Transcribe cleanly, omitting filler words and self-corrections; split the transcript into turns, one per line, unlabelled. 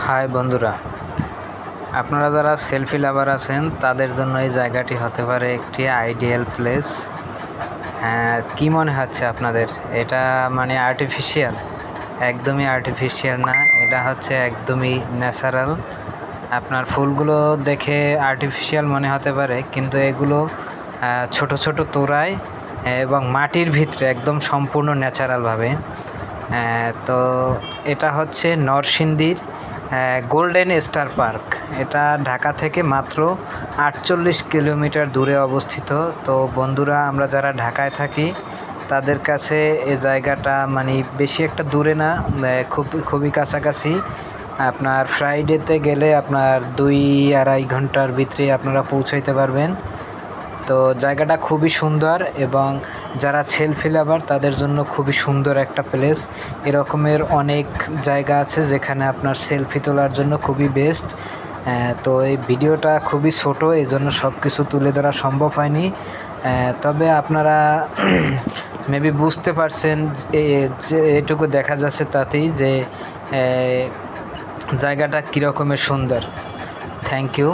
High বন্ধুরা, আপনারা যারা সেলফি লাভার আছেন তাদের জন্য এই জায়গাটি হতে পারে একটি আইডিয়াল প্লেস। হ্যাঁ, কী মনে হচ্ছে আপনাদের? এটা মানে আর্টিফিশিয়াল? একদমই আর্টিফিশিয়াল না, এটা হচ্ছে একদমই ন্যাচারাল। আপনার ফুলগুলো দেখে আর্টিফিশিয়াল মনে হতে পারে, কিন্তু এগুলো ছোট ছোট তোড়ায় এবং মাটির ভিতরে একদম সম্পূর্ণ ন্যাচারালভাবে। তো এটা হচ্ছে নরসিংদীর গোল্ডেন স্টার পার্ক। এটা ঢাকা থেকে মাত্র 48 কিলোমিটার দূরে অবস্থিত। তো বন্ধুরা, আমরা যারা ঢাকায় থাকি তাদের কাছে এই জায়গাটা মানে বেশি একটা দূরে না, খুবই কাছাকাছি। আপনার ফ্রাইডেতে গেলে আপনার 2-2.5 ঘন্টার ভিতরে আপনারা পৌঁছাইতে পারবেন। তো জায়গাটা খুবই সুন্দর এবং যারা সেলফি লাভার তাদের জন্য খুবই সুন্দর একটা প্লেস। এরকমের অনেক জায়গা আছে যেখানে আপনার সেলফি তোলার জন্য খুবই বেস্ট। তো এই ভিডিওটা খুবই ছোট, এই জন্য সব কিছু তুলে ধরা সম্ভব হয়নি। তবে আপনারা মেবি বুঝতে পারছেন, যে এটুকু দেখা যাচ্ছে তাতেই যে জায়গাটা কীরকমের সুন্দর। Thank you.